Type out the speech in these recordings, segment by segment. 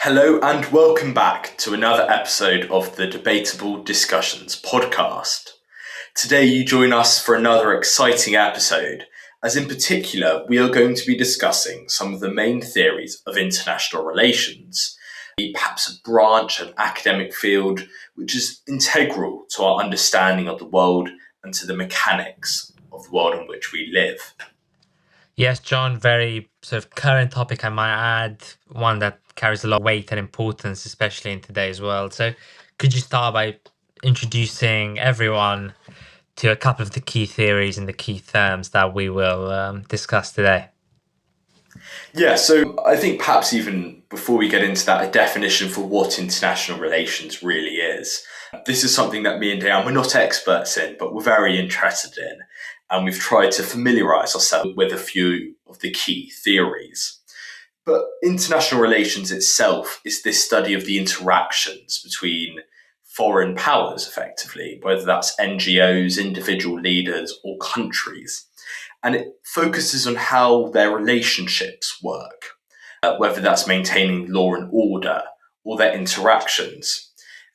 Hello and welcome back to another episode of the Debatable Discussions podcast. Today you join us for another exciting episode, as in particular we are going to be discussing some of the main theories of international relations, perhaps a branch, an academic field, which is integral to our understanding of the world and to the mechanics of the world in which we live. Yes, John, very sort of current topic, I might add, one that carries a lot of weight and importance, especially in today's world. So could you start by introducing everyone to a couple of the key theories and the key terms that we will discuss today? Yeah, so I think perhaps even before we get into that, a definition for what international relations really is. This is something that me and Diane, we're not experts in, but we're very interested in. And we've tried to familiarise ourselves with a few of the key theories. But international relations itself is this study of the interactions between foreign powers, effectively, whether that's NGOs, individual leaders, or countries. And it focuses on how their relationships work, whether that's maintaining law and order or their interactions.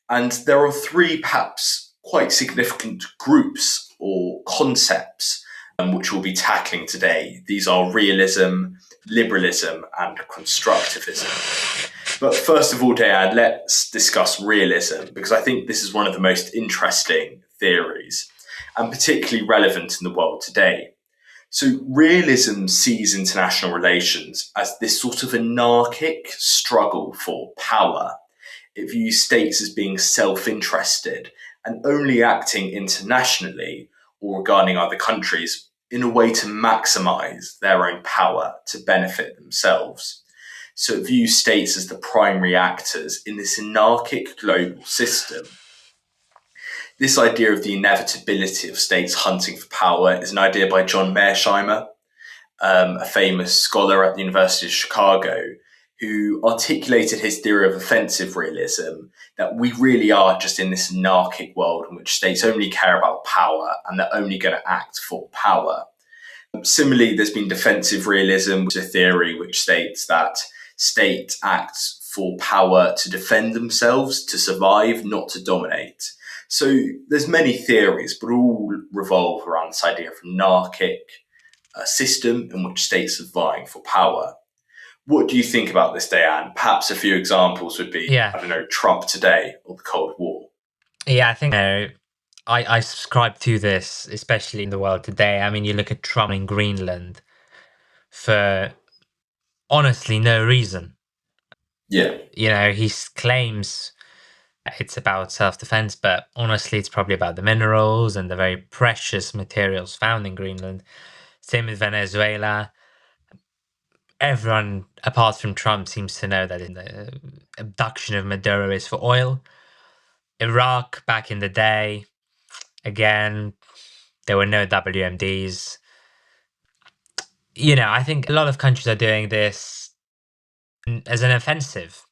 And there are three perhaps quite significant groups or concepts which we'll be tackling today. These are realism, liberalism, and constructivism. But first of all, Dayad, let's discuss realism, because I think this is one of the most interesting theories and particularly relevant in the world today. So realism sees international relations as this sort of anarchic struggle for power. It views states as being self-interested and only acting internationally or regarding other countries in a way to maximize their own power to benefit themselves. So it views states as the primary actors in this anarchic global system. This idea of the inevitability of states hunting for power is an idea by John Mearsheimer, a famous scholar at the University of Chicago, who articulated his theory of offensive realism, that we really are just in this anarchic world in which states only care about power and they're only going to act for power. Similarly, there's been defensive realism, which is a theory which states that state acts for power to defend themselves, to survive, not to dominate. So there's many theories, but all revolve around this idea of anarchic system in which states are vying for power. What do you think about this, Diane? Perhaps a few examples would be, Trump today or the Cold War. Yeah, I think I subscribe to this, especially in the world today. I mean, you look at Trump in Greenland for honestly no reason. Yeah. He claims it's about self-defense, but honestly, it's probably about the minerals and the very precious materials found in Greenland. Same with Venezuela. Everyone, apart from Trump, seems to know that the abduction of Maduro is for oil. Iraq, back in the day, again, there were no WMDs. I think a lot of countries are doing this as an offensive.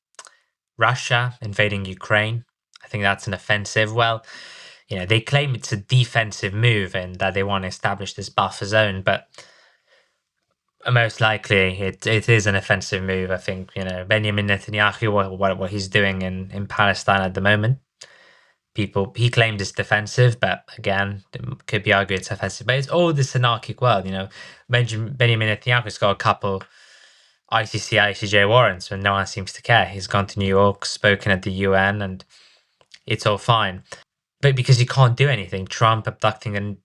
Russia invading Ukraine, I think that's an offensive. Well, they claim it's a defensive move and that they want to establish this buffer zone, but most likely it is an offensive move. I think, Benjamin Netanyahu, what he's doing in Palestine at the moment, he claimed it's defensive, but again, it could be argued it's offensive. But it's all this anarchic world, Benjamin Netanyahu's got a couple ICC, ICJ warrants when no one seems to care. He's gone to New York, spoken at the UN, and it's all fine. But because you can't do anything, Trump abducting a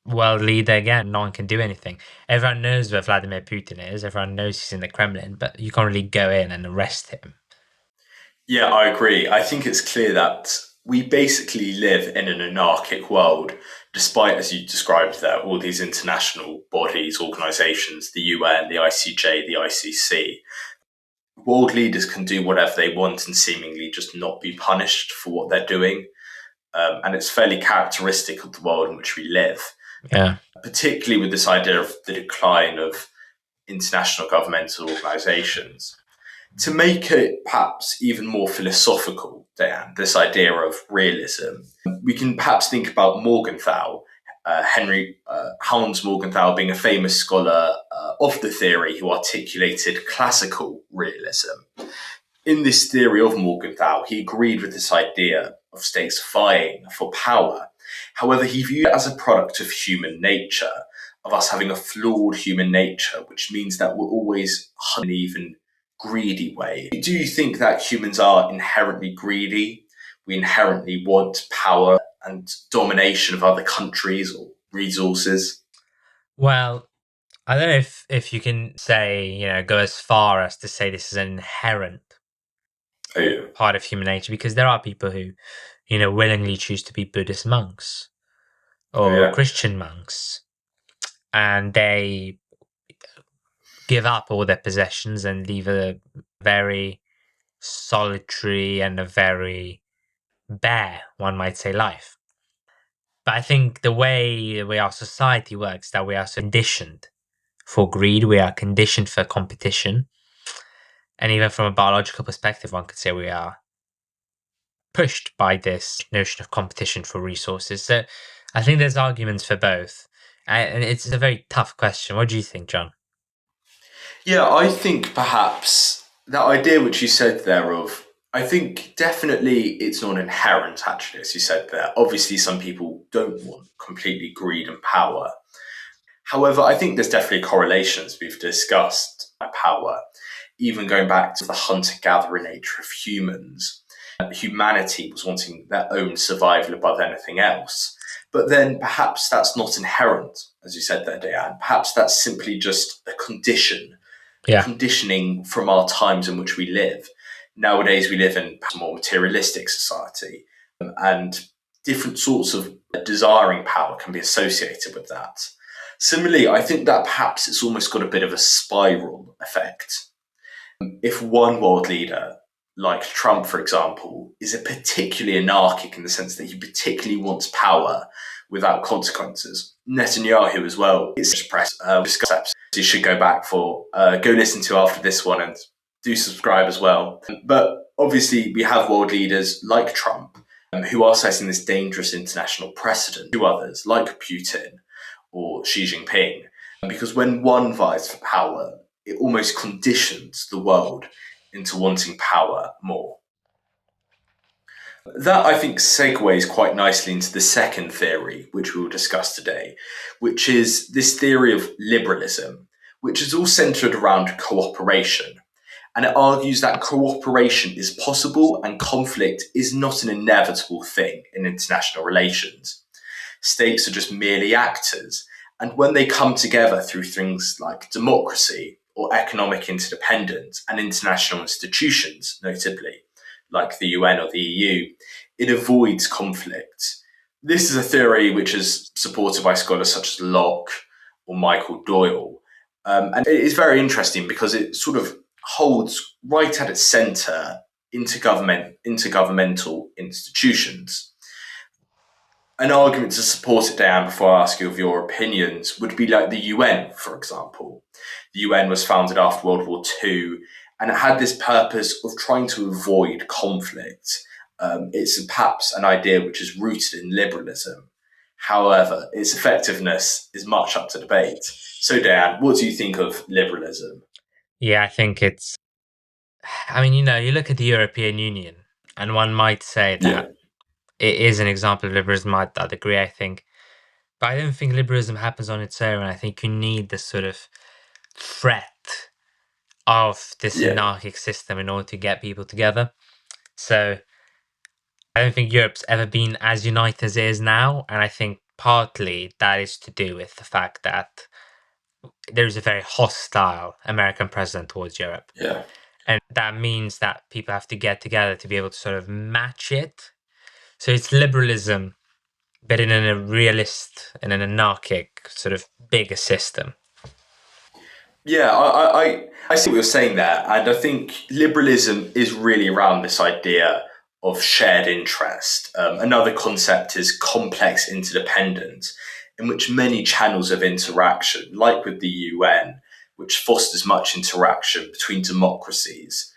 world leader, again, no one can do anything. Everyone knows where Vladimir Putin is. Everyone knows he's in the Kremlin, but you can't really go in and arrest him. Yeah, I agree. I think it's clear that we basically live in an anarchic world, despite, as you described there, all these international bodies, organisations, the UN, the ICJ, the ICC. World leaders can do whatever they want and seemingly just not be punished for what they're doing. And it's fairly characteristic of the world in which we live. Yeah. Particularly with this idea of the decline of international governmental organisations. To make it perhaps even more philosophical, Dan, this idea of realism, we can perhaps think about Morgenthau, Hans Morgenthau being a famous scholar of the theory who articulated classical realism. in this theory of Morgenthau, he agreed with this idea of states vying for power. However, he viewed it as a product of human nature, of us having a flawed human nature, which means that we're always in an even greedy way. Do you think that humans are inherently greedy? We inherently want power and domination of other countries or resources? Well, I don't know if you can say, go as far as to say this is an inherent Oh, yeah. part of human nature, because there are people who, willingly choose to be Buddhist monks Oh, or yeah. Christian monks, and they give up all their possessions and live a very solitary and a very bare, one might say, life. But I think the way our society works, that we are so conditioned for greed, we are conditioned for competition. And even from a biological perspective, one could say we are pushed by this notion of competition for resources. So I think there's arguments for both. And it's a very tough question. What do you think, John? Yeah, I think perhaps that idea which you said there of, I think definitely it's not inherent, actually, as you said there. Obviously, some people don't want completely greed and power. However, I think there's definitely correlations we've discussed power, even going back to the hunter gatherer nature of humans. Humanity was wanting their own survival above anything else. But then perhaps that's not inherent, as you said there, Diane. Perhaps that's simply just a Yeah. conditioning from our times in which we live. Nowadays, we live in a more materialistic society, and different sorts of desiring power can be associated with that. Similarly, I think that perhaps it's almost got a bit of a spiral effect. If one world leader, like Trump, for example, is a particularly anarchic in the sense that he particularly wants power without consequences. Netanyahu as well is suppressed. You should go back for go listen to after this one and do subscribe as well. But obviously, we have world leaders like Trump who are setting this dangerous international precedent to others like Putin or Xi Jinping. Because when one vies for power, it almost conditions the world into wanting power more. That, I think, segues quite nicely into the second theory, which we will discuss today, which is this theory of liberalism, which is all centered around cooperation. And it argues that cooperation is possible and conflict is not an inevitable thing in international relations. States are just merely actors. And when they come together through things like democracy or economic interdependence and international institutions, notably, like the UN or the EU, it avoids conflict. This is a theory which is supported by scholars such as Locke or Michael Doyle. And it is very interesting because it sort of holds right at its center intergovernmental institutions. An argument to support it, Dan, before I ask you of your opinions, would be like the UN, for example. The UN was founded after World War II, and it had this purpose of trying to avoid conflict. It's perhaps an idea which is rooted in liberalism. However, its effectiveness is much up to debate. So, Dan, what do you think of liberalism? Yeah, I think it's. I mean, you look at the European Union, and one might say Yeah, that it is an example of liberalism. I'd agree, I think. But I don't think liberalism happens on its own. I think you need this sort of threat of this yeah, anarchic system in order to get people together. So I don't think Europe's ever been as united as it is now. And I think partly that is to do with the fact that there's a very hostile American president towards Europe. yeah. And that means that people have to get together to be able to sort of match it. So it's liberalism, but in in an anarchic, sort of bigger system. Yeah, I see what you're saying there. And I think liberalism is really around this idea of shared interest. Another concept is complex interdependence, in which many channels of interaction, like with the UN, which fosters much interaction between democracies,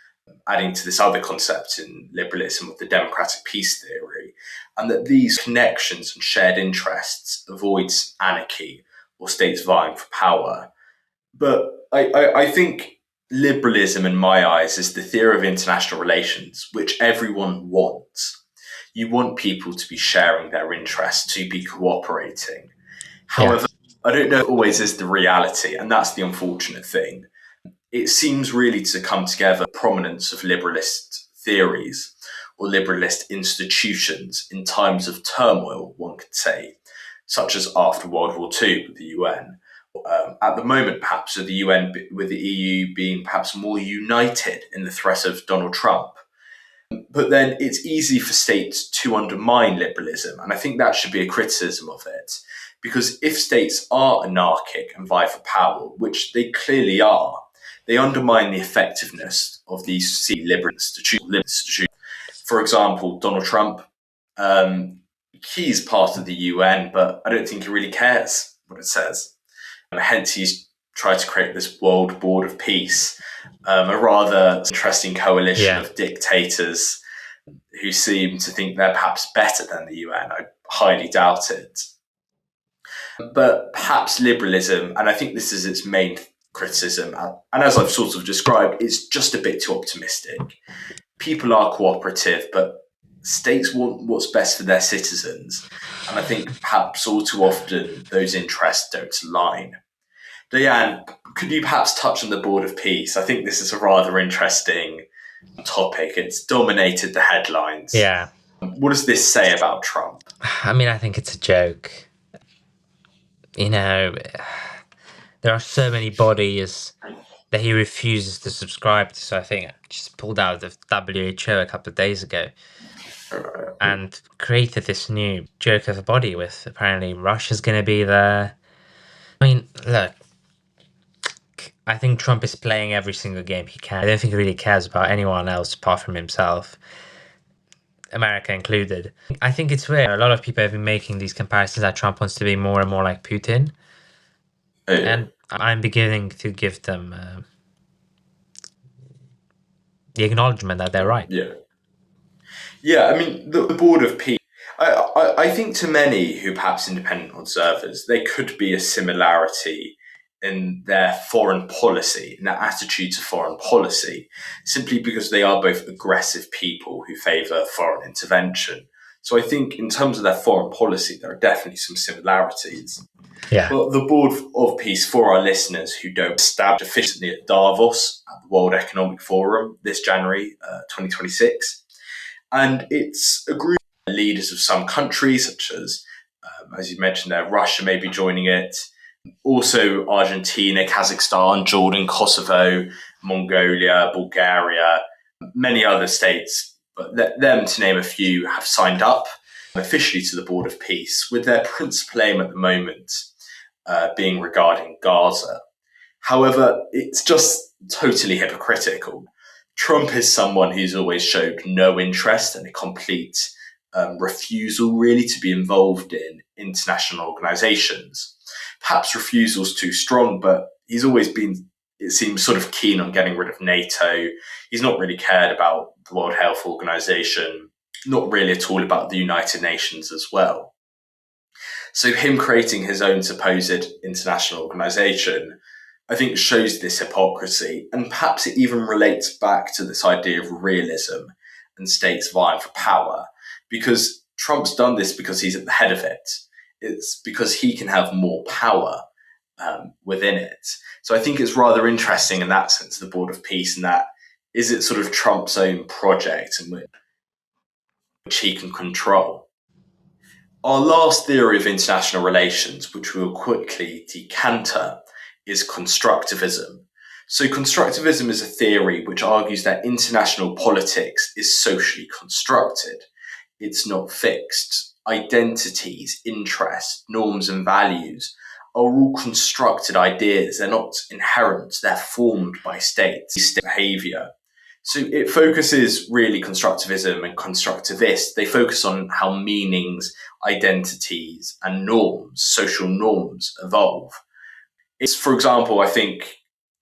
adding to this other concept in liberalism of the democratic peace theory, and that these connections and shared interests avoids anarchy or states vying for power. But I think liberalism, in my eyes, is the theory of international relations, which everyone wants. You want people to be sharing their interests, to be cooperating. Yeah. However, I don't know if it always is the reality, and that's the unfortunate thing. It seems really to come together the prominence of liberalist theories or liberalist institutions in times of turmoil, one could say, such as after World War II with the UN. At the moment, perhaps with the UN, with the EU being perhaps more united in the threat of Donald Trump. But then it's easy for states to undermine liberalism, and I think that should be a criticism of it. Because if states are anarchic and vie for power, which they clearly are, they undermine the effectiveness of these liberal institutions. For example, Donald Trump, he's part of the UN, but I don't think he really cares what it says. And hence, he's tried to create this World Board of Peace, a rather interesting coalition of dictators who seem to think they're perhaps better than the UN. I highly doubt it. But perhaps liberalism, and I think this is its main criticism, and as I've sort of described, it's just a bit too optimistic. People are cooperative, but states want what's best for their citizens. And I think perhaps all too often those interests don't align. Diane, could you perhaps touch on the Board of Peace? I think this is a rather interesting topic. It's dominated the headlines. Yeah. What does this say about Trump? I mean, I think it's a joke. You know, there are so many bodies that he refuses to subscribe to. So I think I just pulled out of the WHO a couple of days ago and created this new joke of a body with apparently Russia's going to be there. I mean, look, I think Trump is playing every single game he can. I don't think he really cares about anyone else apart from himself, America included. I think it's weird. A lot of people have been making these comparisons that Trump wants to be more and more like Putin. And I'm beginning to give them the acknowledgement that they're right. Yeah, I mean, the Board of Peace, I think to many who perhaps independent observers, there could be a similarity in their foreign policy, in their attitude to foreign policy, simply because they are both aggressive people who favour foreign intervention. So I think in terms of their foreign policy, there are definitely some similarities. Yeah. But the Board of Peace, for our listeners who don't, established officially at Davos at the World Economic Forum this January 2026. And it's a group of leaders of some countries, such as you mentioned there, Russia may be joining it. Also Argentina, Kazakhstan, Jordan, Kosovo, Mongolia, Bulgaria, many other states, but them to name a few, have signed up officially to the Board of Peace, with their principal aim at the moment being regarding Gaza. However, it's just totally hypocritical. Trump is someone who's always showed no interest and a complete refusal, really, to be involved in international organizations. Perhaps refusal's too strong, but he's always been, it seems, sort of keen on getting rid of NATO. He's not really cared about the World Health Organization, not really at all about the United Nations as well. So him creating his own supposed international organization, I think, shows this hypocrisy, and perhaps it even relates back to this idea of realism and states vying for power, because Trump's done this because he's at the head of it. It's because he can have more power within it. So I think it's rather interesting in that sense, the Board of Peace, and that is it sort of Trump's own project in which he can control. Our last theory of international relations, which we'll quickly decanter, is constructivism. So constructivism is a theory which argues that international politics is socially constructed. It's not fixed. Identities, interests, norms and values are all constructed ideas. They're not inherent. They're formed by states' behavior. So it focuses really, constructivism and constructivists, they focus on how meanings, identities and norms, social norms, evolve. It's, for example, I think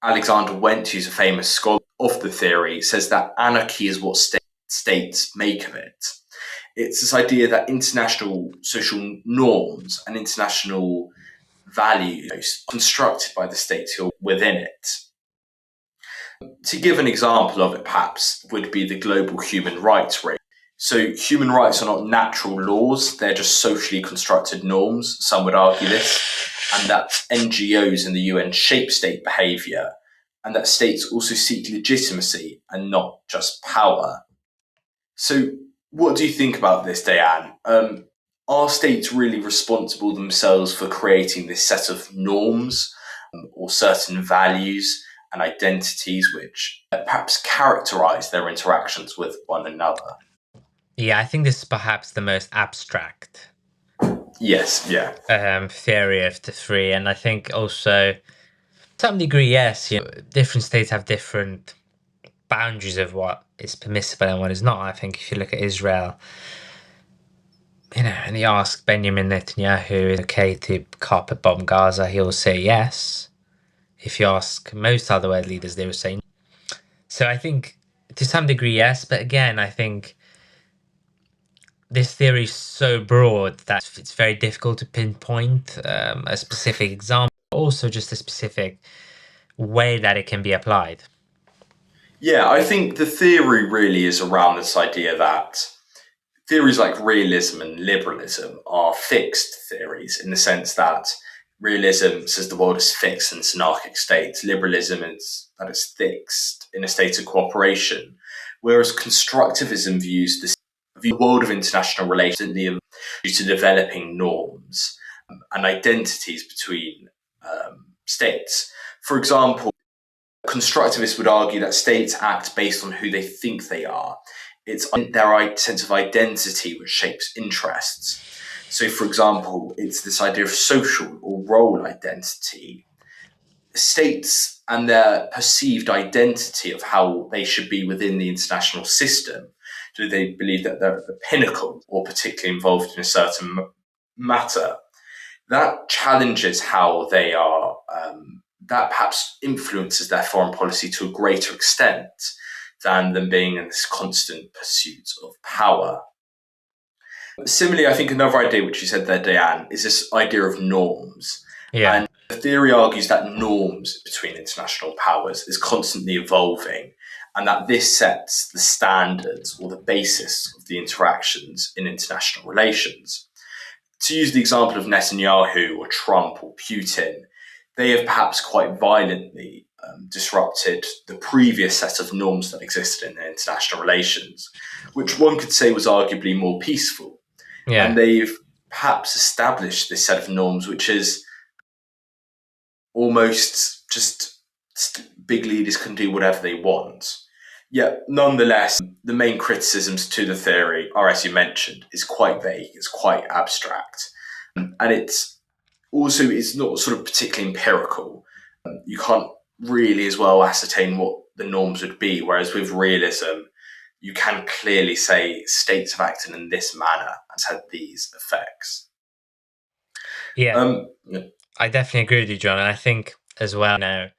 Alexander Wendt, who's a famous scholar of the theory, says that anarchy is what states make of it. It's this idea that international social norms and international values are constructed by the states who are within it. To give an example of it, perhaps, would be the global human rights rate. So human rights are not natural laws, they're just socially constructed norms, some would argue this, and that NGOs and the UN shape state behaviour, and that states also seek legitimacy and not just power. So what do you think about this, Diane? Are states really responsible themselves for creating this set of norms or certain values and identities which perhaps characterize their interactions with one another? Yeah, I think this is perhaps the most abstract Yes, yeah. theory of the three. And I think also, to some degree, yes, different states have different boundaries of what is permissible and what is not. I think if you look at Israel, and you ask Benjamin Netanyahu, is it okay to carpet bomb Gaza? He will say yes. If you ask most other world leaders, they will say no. So I think to some degree, yes. But again, I think this theory is so broad that it's very difficult to pinpoint a specific example, also just a specific way that it can be applied. Yeah, I think the theory really is around this idea that theories like realism and liberalism are fixed theories in the sense that realism says the world is fixed in its anarchic state. Liberalism is that it's fixed in a state of cooperation, whereas constructivism views the world of international relations due to developing norms and identities between states. For example, constructivists would argue that states act based on who they think they are. It's their sense of identity which shapes interests. So, for example, it's this idea of social or role identity. States and their perceived identity of how they should be within the international system. Do they believe that they're at the pinnacle or particularly involved in a certain matter? That challenges how they are, that perhaps influences their foreign policy to a greater extent than them being in this constant pursuit of power. Similarly, I think another idea which you said there, Diane, is this idea of norms. Yeah. And the theory argues that norms between international powers is constantly evolving and that this sets the standards or the basis of the interactions in international relations. To use the example of Netanyahu or Trump or Putin, they have perhaps quite violently disrupted the previous set of norms that existed in international relations, which one could say was arguably more peaceful. Yeah. And they've perhaps established this set of norms, which is almost just big leaders can do whatever they want. Yet, nonetheless, the main criticisms to the theory are, as you mentioned, is quite vague, it's quite abstract. And it's not sort of particularly empirical. You can't really as well ascertain what the norms would be, whereas with realism, you can clearly say states have acted in this manner and had these effects. Yeah. I definitely agree with you, John. And I think as well now,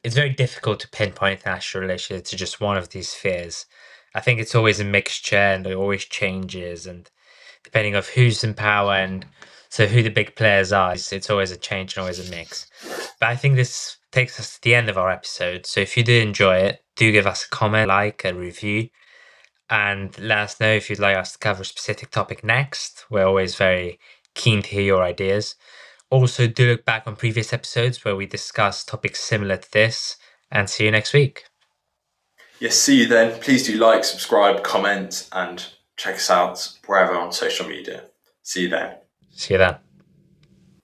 it's very difficult to pinpoint international relations to just one of these spheres. I think it's always a mixture and it always changes, and depending of who's in power and so who the big players are, it's always a change and always a mix. But I think this takes us to the end of our episode. So if you did enjoy it, do give us a comment, like, a review, and let us know if you'd like us to cover a specific topic next. We're always very keen to hear your ideas. Also, do look back on previous episodes where we discuss topics similar to this, and see you next week. Yes, see you then. Please do like, subscribe, comment, and check us out wherever on social media. See you then. See you then.